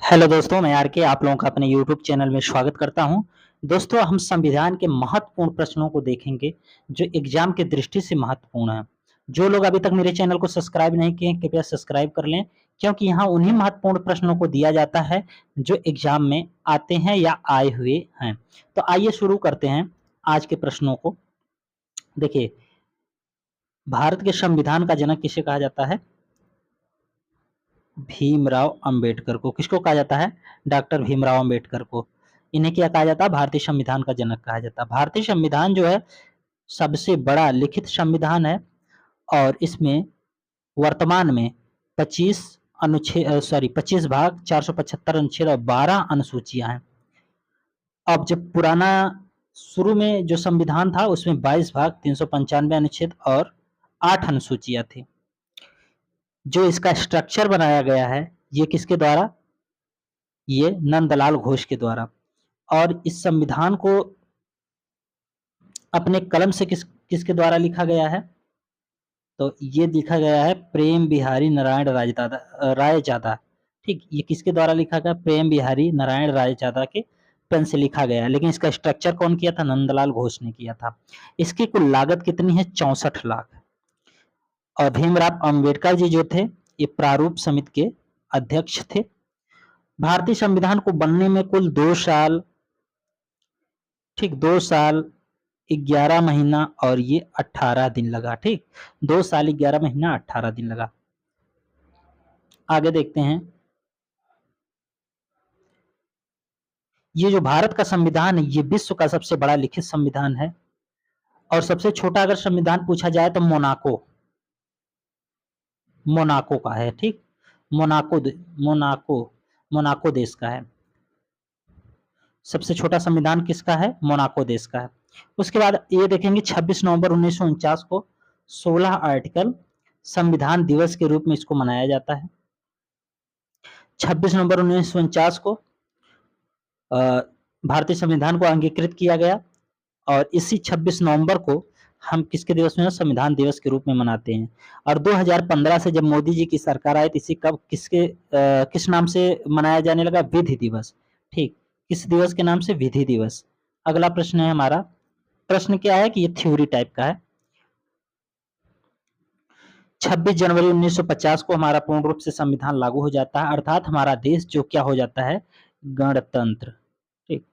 Hello दोस्तों, मैं are के आप लोगों का अपने यूट्यूब चैनल में स्वागत करता हूं। दोस्तों, हम संविधान के महत्वपूर्ण प्रश्नों को देखेंगे जो एग्जाम की दृष्टि से महत्वपूर्ण है। जो लोग अभी तक मेरे चैनल को सब्सक्राइब नहीं किए, कृपया सब्सक्राइब कर लें, क्योंकि यहाँ उन्हीं महत्वपूर्ण प्रश्नों को दिया जाता है जो एग्जाम में आते हैं या आए हुए हैं। तो आइए शुरू करते हैं आज के प्रश्नों को। देखिए, भारत के संविधान का जनक किसे कहा जाता है? भीमराव अंबेडकर को। किसको कहा जाता है? डॉक्टर भीमराव अंबेडकर को। इन्हें क्या कहा जाता है? भारतीय संविधान का जनक कहा जाता है। भारतीय संविधान जो है सबसे बड़ा लिखित संविधान है और इसमें वर्तमान में 25 भाग, 475 अनुच्छेद और 12 अनुसूचियां हैं। अब जब पुराना शुरू में जो संविधान था उसमें 22 भाग, 395 अनुच्छेद और 8 अनुसूचियां थी। जो इसका स्ट्रक्चर बनाया गया है ये किसके द्वारा? ये नंदलाल घोष के द्वारा। और इस संविधान को अपने कलम से किसके द्वारा लिखा गया है? तो ये लिखा गया है प्रेम बिहारी नारायण रायजादा। ठीक, ये किसके द्वारा लिखा गया? प्रेम बिहारी नारायण रायजादा के पेन से लिखा गया है। लेकिन इसका स्ट्रक्चर कौन किया था? नंदलाल घोष ने किया था। इसकी कुल लागत कितनी है? 64 लाख। और भीमराव अंबेडकर जी जो थे ये प्रारूप समिति के अध्यक्ष थे। भारतीय संविधान को बनने में कुल 2 साल, ठीक 2 साल 11 महीना और ये 18 दिन लगा। ठीक, 2 साल 11 महीना 18 दिन लगा। आगे देखते हैं। ये जो भारत का संविधान है ये विश्व का सबसे बड़ा लिखित संविधान है। और सबसे छोटा अगर संविधान पूछा जाए तो मोनाको का है। ठीक, मोनाको देश का है। सबसे छोटा संविधान किसका है? मोनाको देश का है। उसके बाद ये देखेंगे 26 नवंबर 1949 को 16 आर्टिकल संविधान दिवस के रूप में इसको मनाया जाता है। 26 नवंबर 1949 को भारतीय संविधान को अंगीकृत किया गया और इसी 26 नवंबर को हम किसके दिवस में? संविधान दिवस के रूप में मनाते हैं। और 2015 से जब मोदी जी की सरकार आई तो इसी कब किस नाम से मनाया जाने लगा? विधि दिवस। ठीक, किस दिवस के नाम से? विधि दिवस। अगला प्रश्न है हमारा। प्रश्न क्या है कि ये थ्योरी टाइप का है। 26 जनवरी 1950 को हमारा पूर्ण रूप से संविधान लागू हो जाता है, अर्थात हमारा देश जो क्या हो जाता है? गणतंत्र। ठीक,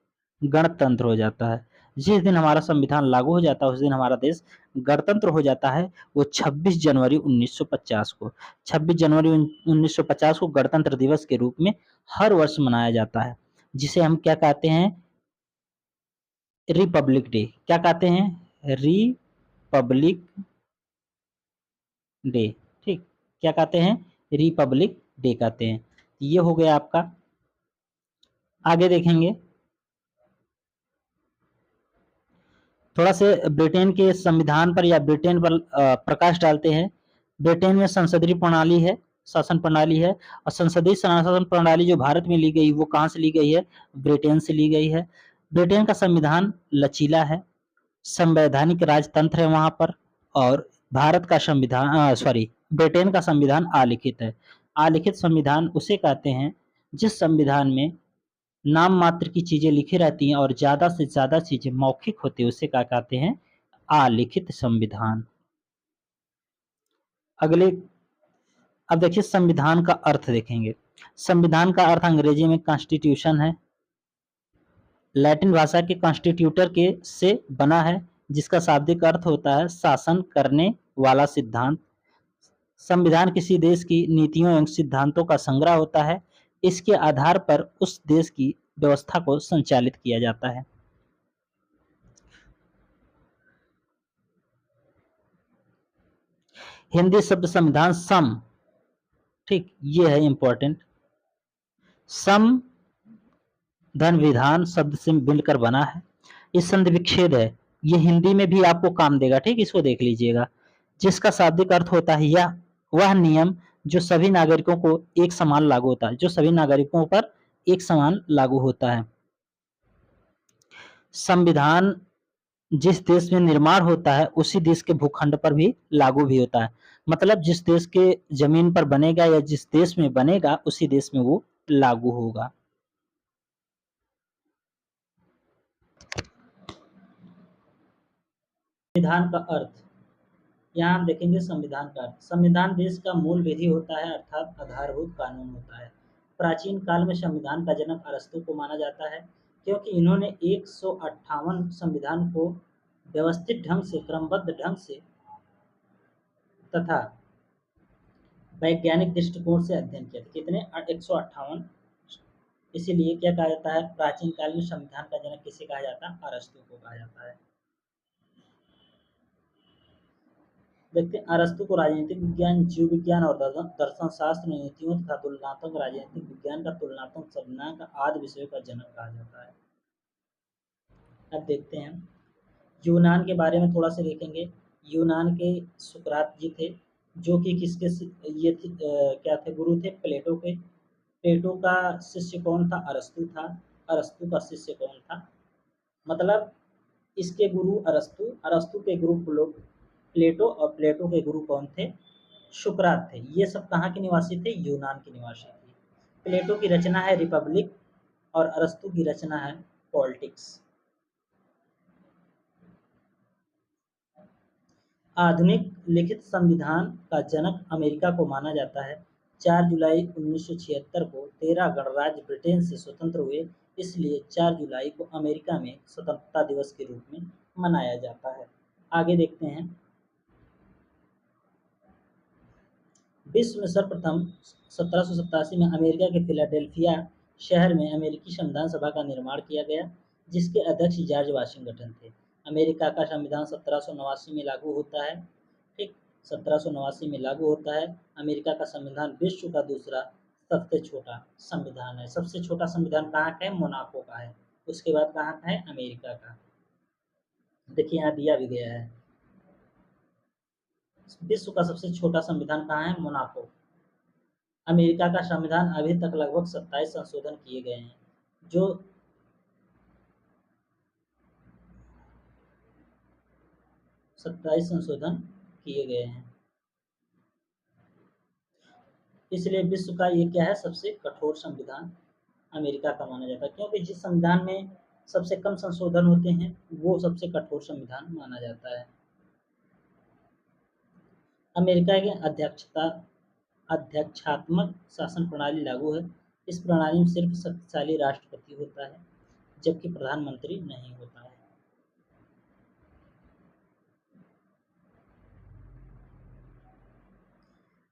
गणतंत्र हो जाता है। जिस दिन हमारा संविधान लागू हो जाता है उस दिन हमारा देश गणतंत्र हो जाता है। वो 26 जनवरी 1950 को। 26 जनवरी 1950 को गणतंत्र दिवस के रूप में हर वर्ष मनाया जाता है, जिसे हम क्या कहते हैं? Republic day. क्या कहते हैं? Republic day. ठीक, क्या कहते हैं? रिपब्लिक डे कहते हैं। ये हो गया आपका। आगे देखेंगे, थोड़ा से ब्रिटेन के संविधान पर या ब्रिटेन पर प्रकाश डालते हैं। ब्रिटेन में संसदीय प्रणाली है, शासन प्रणाली है। और संसदीय शासन प्रणाली जो भारत में ली गई वो कहाँ से ली गई है? ब्रिटेन से ली गई है। ब्रिटेन का संविधान लचीला है, संवैधानिक राजतंत्र है वहां पर। और भारत का संविधान ब्रिटेन का संविधान आलिखित है। आलिखित संविधान उसे कहते हैं जिस संविधान में नाम मात्र की चीजें लिखी रहती हैं और ज्यादा से ज्यादा चीजें मौखिक होती है, उसे क्या कहते हैं? आलिखित संविधान। अगले, अब देखिए संविधान का अर्थ देखेंगे। संविधान का अर्थ अंग्रेजी में कॉन्स्टिट्यूशन है, लैटिन भाषा के कॉन्स्टिट्यूटर के से बना है, जिसका शाब्दिक अर्थ होता है शासन करने वाला सिद्धांत। संविधान किसी देश की नीतियों एवं सिद्धांतों का संग्रह होता है। इसके आधार पर उस देश की व्यवस्था को संचालित किया जाता है। हिंदी शब्द संविधान सम, ठीक, ये है इंपॉर्टेंट। सम धन विधान शब्द से मिलकर बना है। ये संधि विच्छेद है, ये हिंदी में भी आपको काम देगा। ठीक, इसको देख लीजिएगा। जिसका शाब्दिक अर्थ होता है यह वह नियम जो सभी नागरिकों को एक समान लागू होता है, जो सभी नागरिकों पर एक समान लागू होता है। संविधान जिस देश में निर्माण होता है उसी देश के भूखंड पर भी लागू भी होता है। मतलब जिस देश के जमीन पर बनेगा या जिस देश में बनेगा उसी देश में वो लागू होगा। संविधान का अर्थ, यहाँ हम देखेंगे संविधान का अर्थ। संविधान देश का मूल विधि होता है, अर्थात आधारभूत कानून होता है। प्राचीन काल में संविधान का जनक अरस्तु को माना जाता है, क्योंकि इन्होंने 158 संविधान को व्यवस्थित ढंग से, क्रमबद्ध ढंग से तथा वैज्ञानिक दृष्टिकोण से अध्ययन किया था। कितने? 158। इसीलिए क्या कहा जाता है, प्राचीन काल में संविधान का जनक किसे कहा जाता है? अरस्तु को कहा जाता है। देखते हैं, अरस्तु को राजनीतिक विज्ञान, जीव विज्ञान और दर्शन शास्त्र, नीतियों तथा तुलनात्मक राजनीतिक विज्ञान का, तुलनात्मक संज्ञान का आदि विषयों का जनक कहा जाता है। अब देखते हैं यूनान के बारे में थोड़ा सा देखेंगे। यूनान के सुकरात जी थे, जो कि किसके ये क्या थे? गुरु थे प्लेटो के। प्लेटो का शिष्य कौन था? अरस्तु था। अरस्तु का शिष्य कौन था? मतलब इसके गुरु अरस्तु, अरस्तु के गुरु प्लेटो, और प्लेटो के गुरु कौन थे? सुकरात थे। ये सब कहाँ के निवासी थे? यूनान के निवासी थे। प्लेटो की रचना है रिपब्लिक और अरस्तु की रचना है पॉलिटिक्स। आधुनिक लिखित संविधान का जनक अमेरिका को माना जाता है। 4 जुलाई 1976 को 13 गणराज्य ब्रिटेन से स्वतंत्र हुए, इसलिए 4 जुलाई को अमेरिका में स्वतंत्रता दिवस के रूप में मनाया जाता है। आगे देखते हैं, विश्व में सर्वप्रथम 1787 में अमेरिका के फिलाडेल्फिया शहर में अमेरिकी संविधान सभा का निर्माण किया गया, जिसके अध्यक्ष जॉर्ज वाशिंगटन थे। अमेरिका का संविधान 1789 में लागू होता है। ठीक, 1789 में लागू होता है। अमेरिका का संविधान विश्व का दूसरा सबसे छोटा संविधान है। सबसे छोटा संविधान कहाँ का है? मोनाको का है। उसके बाद कहाँ का है? अमेरिका का। देखिए यहाँ दिया भी गया है, विश्व का सबसे छोटा संविधान कहाँ है? मोनाको। अमेरिका का संविधान अभी तक लगभग 27 संशोधन किए गए हैं, जो 27 संशोधन किए गए हैं। इसलिए विश्व का ये क्या है? सबसे कठोर संविधान अमेरिका का माना जाता है, क्योंकि जिस संविधान में सबसे कम संशोधन होते हैं वो सबसे कठोर संविधान माना जाता है। अमेरिका की अध्यक्षात्मक शासन प्रणाली लागू है। इस प्रणाली में सिर्फ शक्तिशाली राष्ट्रपति होता है, जबकि प्रधानमंत्री नहीं होता है।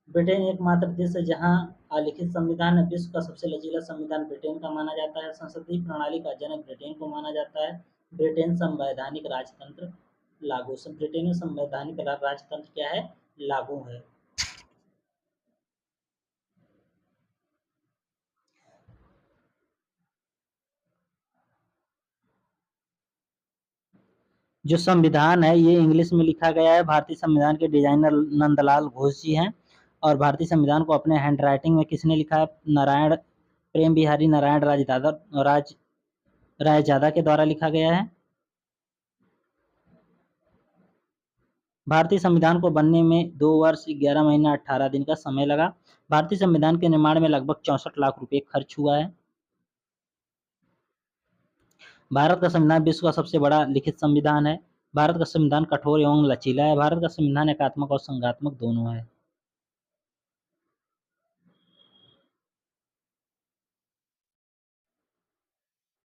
ब्रिटेन एकमात्र देश है जहां अलिखित संविधान है। विश्व का सबसे लचीला संविधान ब्रिटेन का माना जाता है। संसदीय प्रणाली का जनक ब्रिटेन को माना जाता है। ब्रिटेन संवैधानिक राजतंत्र लागू, ब्रिटेन में संवैधानिक राजतंत्र क्या है? लागू है। जो संविधान है ये इंग्लिश में लिखा गया है। भारतीय संविधान के डिजाइनर नंदलाल घोष जी हैं, और भारतीय संविधान को अपने हैंड राइटिंग में किसने लिखा है? नारायण प्रेम बिहारी नारायण रायजादा के द्वारा लिखा गया है। भारतीय संविधान को बनने में 2 वर्ष 11 महीना 18 दिन का समय लगा। भारतीय संविधान के निर्माण में लगभग 64 लाख रुपए खर्च हुआ है। भारत का संविधान विश्व का सबसे बड़ा लिखित संविधान है। भारत का संविधान कठोर एवं लचीला है। भारत का संविधान एकात्मक और संघात्मक दोनों है।